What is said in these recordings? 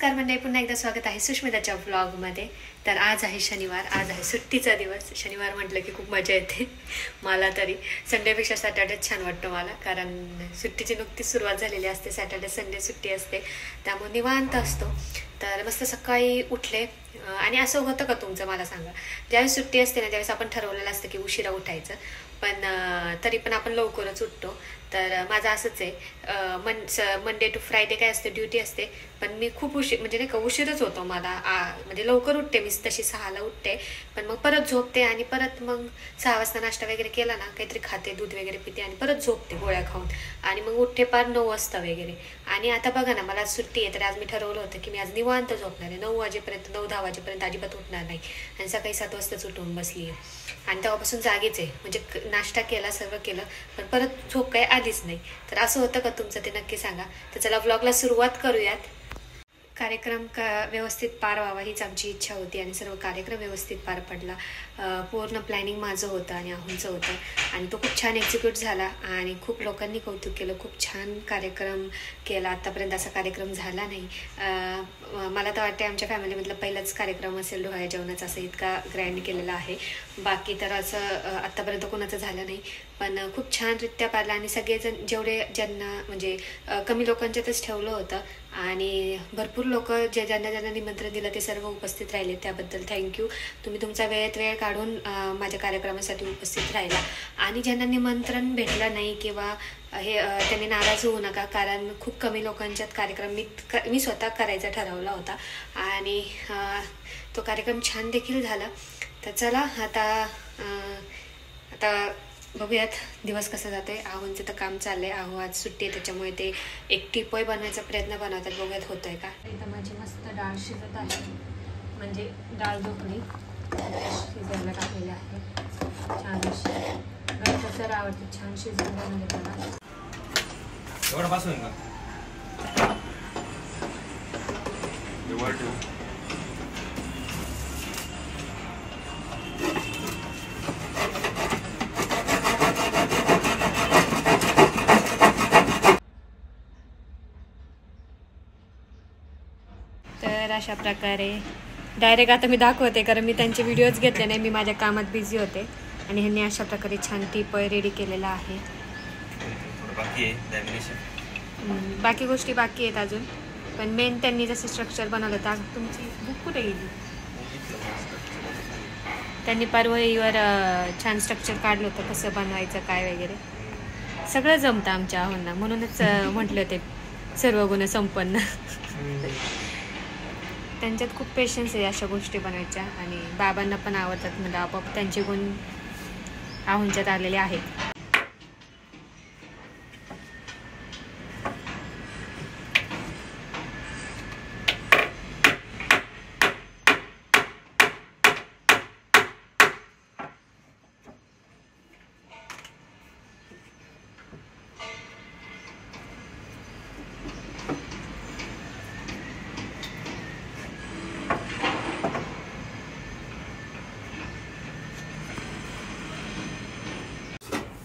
नमस्कार मंडळी, पुन्हा एकदा स्वागत आहे सुष्मिताच्या व्लॉगमध्ये। तर आज आहे शनिवार, आज आहे सुट्टीचा दिवस। शनिवार म्हटलं की खूप मजा येते मला, तरी संडेपेक्षा सॅटर्डेच छान वाटतं मला, कारण सुट्टीची नुकतीच सुरुवात झालेली असते। सॅटर्डे संडे सुट्टी असते, त्यामुळे निवांत असतो। तर मस्त सकाळी उठले आणि असं होतं का तुमचं, मला सांगा, ज्यावेळेस सुट्टी असते ना त्यावेळेस आपण ठरवलेलं असतं की उशिरा उठायचं, पण तरी पण आपण लवकरच उठतो। तर माझं असंच आहे, मंडे टू फ्रायडे काय असते, ड्युटी असते, पण मी खूप म्हणजे नाही का उशीरच होतो मला। म्हणजे लवकर उठते मी, तशी 6ला उठते, पण मग परत झोपते आणि परत मग 6 वाजता नाश्ता वगैरे केला ना, काहीतरी खाते, दूध वगैरे पिते आणि परत झोपते गोळ्या खाऊन, आणि मग उठते पार 9 वाजता वगैरे। आणि आता बघा ना, मला सुट्टी आहे, तर आज मी ठरवलं होतं की मी आज निवांत झोपणार आहे, 9 वाजेपर्यंत, 9-10 वाजेपर्यंत अजिबात उठणार नाही, आणि सकाळी 7 वाजताच उठून बसली आहे। आणि तेव्हापासून जागीच आहे, म्हणजे नाश्ता केला, सर्व केलं, पण परत झोप काही आलीच नाही। तर असं होतं का तुमचं, ते नक्की सांगा। तर चला व्लॉगला सुरुवात करूयात। कार्यक्रम व्यवस्थित पार व्हावा हीच आमची इच्छा होती, आणि सर्व कार्यक्रम व्यवस्थित पार पडला। पूर्ण प्लॅनिंग माझं होतं आणि आहुंचं होतं, आणि तो खूप छान एक्झिक्यूट झाला, आणि खूप लोकांनी कौतुक केलं, खूप छान कार्यक्रम केला। आत्तापर्यंत असा कार्यक्रम झाला नाही। मला तर वाटते आमच्या फॅमिलीमधला पहिलाच कार्यक्रम असेल डोहाळे जेवणाचा, असं इतका ग्रँड केलेला आहे। बाकी तर असं आत्तापर्यंत कोणाचं झालं नाही, पण खूप छानरित्या पारला, आणि सगळेजण ज्यांना म्हणजे कमी लोकांच्यातच ठेवलं होतं, आणि भरपूर लोक ज्यांना निमंत्रण दिलं ते सर्व उपस्थित राहिले, त्याबद्दल थँक्यू। तुम्ही तुमचा वेळ काढून माझ्या कार्यक्रमासाठी उपस्थित राहिला। आणि ज्यांना निमंत्रण भेटलं नाही किंवा त्यांनी नाराज होऊ नका, कारण खूप कमी लोकांच्यात कार्यक्रम मी स्वतः करायचा ठरवला होता, आणि तो कार्यक्रम छान देखील झाला। तर चला आता बघूयात दिवस कसा जातोय। आहोंचं तर काम चाललंय, आहो आज सुट्टी आहे, त्याच्यामुळे ते एक टिपोय बनवायचा प्रयत्न बनवतात, बघूयात होतोय का। इथं माझी मस्त डाळ शिजत आहे, म्हणजे डाळ ढोकळी शिजायला टाकलेली आहे छान अशी। कसं आवडते छान शिजून बनवले त्याला, एवढं पासून का तर अशा प्रकारे डायरेक्ट आता मी दाखवते, कारण मी त्यांचे व्हिडिओज घेतले नाही, मी माझ्या कामात बिझी होते, आणि ह्यांनी अशा प्रकारे छान टिपोय रेडी केलेला आहे। बाकी गोष्टी बाकी आहेत अजून, पण मेन त्यांनी जसं स्ट्रक्चर बनवलं होतं। तुमची बुक कुठे गेली? त्यांनी परवळीवर छान स्ट्रक्चर काढलं होतं, कसं बनवायचं काय वगैरे सगळं जमतं आमच्या आहोंना, म्हणूनच म्हटलं ते सर्व गुण संपन्न। त्यांच्यात खूप पेशन्स आहे अशा गोष्टी बनवायच्या, आणि बाबांना पण आवडतात, म्हणजे आपोआप त्यांचे गुण आहोंच्यात आलेले आहेत।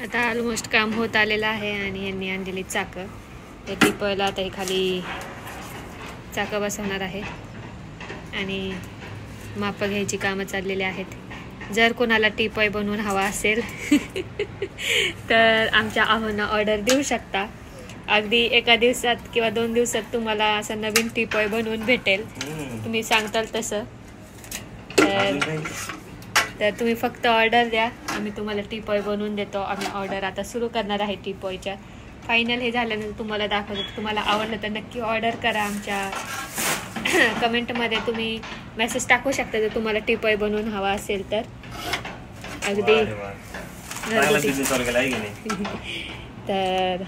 आता ऑलमोस्ट काम होत आलेलं आहे, आणि यांनी आणलेली चाकं, त्या टिपोयला आता खाली चाकं बसवणार आहे, आणि मापं घ्यायची कामं चाललेली आहेत। जर कोणाला टिपोय बनवून हवा असेल तर आमच्या आहोंना ऑर्डर देऊ शकता। अगदी एका दिवसात किंवा 2 दिवसात तुम्हाला असं नवीन टिपोय बनवून भेटेल, तुम्ही सांगताल तसं। तर तुम्ही फक्त ऑर्डर द्या, आम्ही तुम्हाला टिपोय बनवून देतो। आम्ही ऑर्डर आता सुरू करणार आहे टिपोयच्या। फायनल हे झाल्यानंतर तुम्हाला दाखवतो, तुम्हाला आवडलं तर नक्की ऑर्डर करा। आमच्या कमेंटमध्ये तुम्ही मेसेज टाकू शकता जर तुम्हाला टिपोय बनवून हवा असेल तर, अगदी तर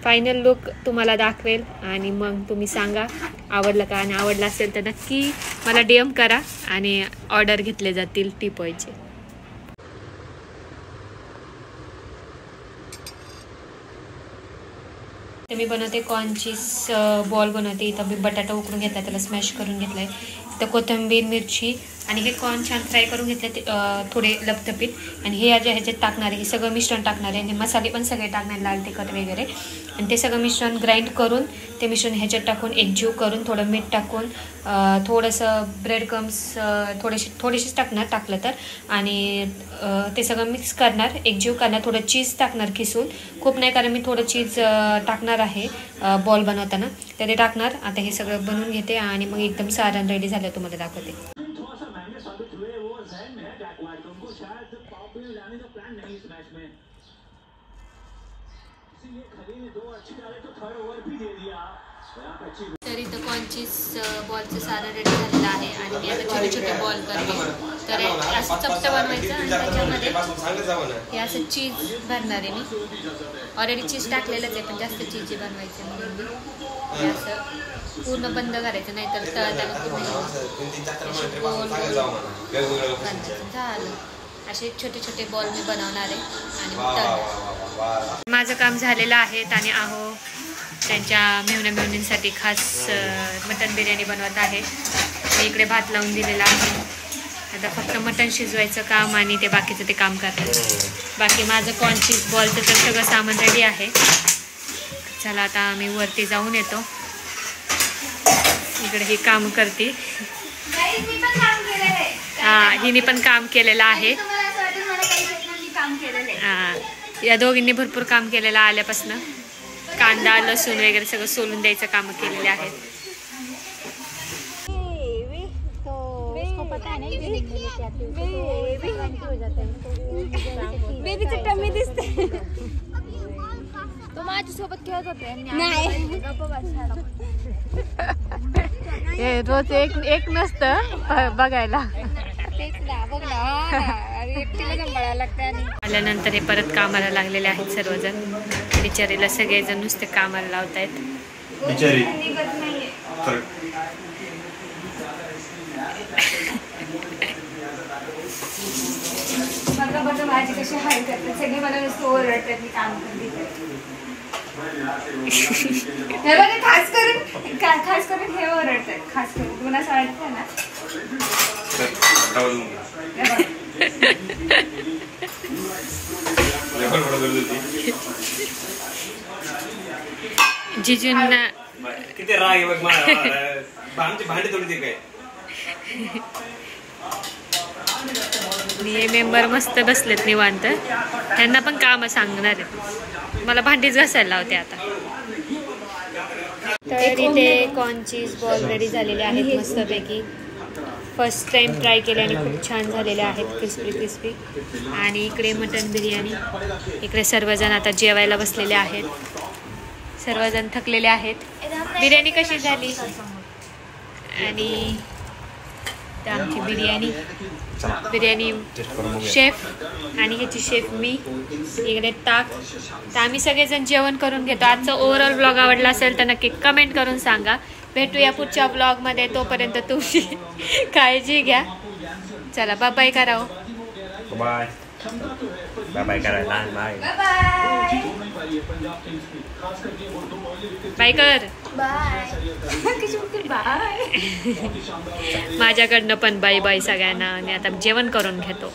फायनल लुक तुम्हाला दाखवेल, आणि मग तुम्ही सांगा आवडलं का, आणि आवडलं असेल तर नक्की मला DM करा, आणि ऑर्डर घेतले जातील टिपोयचे। तर मी बनवते कॉर्न चीज बॉल बनवते. इथं मी बटाटा उकडून घेतला, त्याला स्मॅश करून घेतला आहे. तर कोथिंबीर, मिरची आणि हे कॉर्न छान फ्राय करून घेतले, ते थोडे लपतपीत. आणि हे ह्याच्यात टाकणार आहे, हे सगळं मिश्रण टाकणार आहे. आणि मसाले पण सगळे टाकणार, लाल तिखट वगैरे. आणि ते सगळं मिश्रण ग्राइंड करून ते मिश्रण ह्याच्यात टाकून एकजीव करून थोडं मीठ टाकून थोडंसं ब्रेड क्रम्स थोडेसेच टाकलं तर. आणि ते सगळं मिक्स करणार, एकजीव करणार. थोडं चीज टाकणार किसून, खूप नाही कारण मी थोडं चीज टाकणार आहे बॉल बनवताना, तर ते टाकणार. आता हे सगळं बनवून घेते आणि मग एकदम सारण रेडी झालं तुम्हाला दाखवते. तर इथं कॉर्न चीज बॉलचं सारण रेडी झालेलं आहे आणि मी आता छोटे छोटे बॉल करते. तर असं चपटं बनवायचं आणि त्याच्यामध्ये हे असं चीज भरणार आहे. मी ऑलरेडी चीज टाकलेलंच आहे, पण जास्त चीज बनवायचं म्हणून मी हे असं पूर्ण बंद करायचं, नाहीतर तळताना झालं. असे छोटे छोटे बॉल मी बनवणार आहे आणि माझं काम झालेलं आहे. आणि आहो त्यांच्या मेहुण्यांसाठी खास मटण बिर्याणी बनवत आहे. मी इकडे भात लावून दिलेला आहे. आता फक्त मटण शिजवायचं काम आणि ते बाकीचं ते काम करतात. बाकी माझं कॉर्न चीज बॉलचं तर सगळं सामान रेडी आहे. चला आता आम्ही वरती जाऊन येतो. इकडे ही काम करते. हां, हिने पण काम केलेलं आहे. हां, या दोघींनी भरपूर काम केलेलं आल्यापासून. कांदा, लसूण वगैरे सगळं सोलून द्यायचं काम केलेले आहेत. बेबीचं टम्मी दिसते. तो माझ्यासोबत खेळत होते. नाही रोज एक नसतं बघायला. आल्यानंतर हे परत कामाला लागलेले आहेत सर्वजण. बिचारीला सगळेजण नुसते कामाला लावत आहेत. बघा भाजी कशी हाय करतात सगळे, मला नुसतं ओरडतात मी काम करते. खास करून हे ओरडतात. खास करून तुम्हाला असं वाटतं ना. जिजूंना किती राग आहे बघ मला. भांडे तोडते काय. हे मेंबर मस्त बसलेत निवांत. त्यांना पण काम सांगणार आहेत. मला भांडीच घासायला लावते आता. तर इथे कॉर्न चीज बॉल रेडी झालेले आहेत मस्तपैकी. फर्स्ट टाइम ट्राय केले आणि खूप छान झालेले आहेत, क्रिस्पी. आणि इकडे मटन बिर्याणी. इकडे सर्वजण आता जेवायला बसलेले आहेत. सर्वजण थकलेले आहेत. बिर्याणी कशी झाली? आणि आमची बिर्याणी शेफ आणि ह्याची शेफ मी. इकडे ताक. तर आम्ही सगळेजण जेवण करून घेतो. आजचा ओव्हरऑल ब्लॉग आवडला असेल तर नक्की कमेंट करून सांगा. भेटूया पुढच्या ब्लॉगमध्ये. तोपर्यंत तुमची काळजी घ्या. चला बाय बाय करा. बाय बाय करा. बाय बाय कर. माझ्याकडनं पण बाय बाय सगळ्यांना. आणि आता जेवण करून घेतो.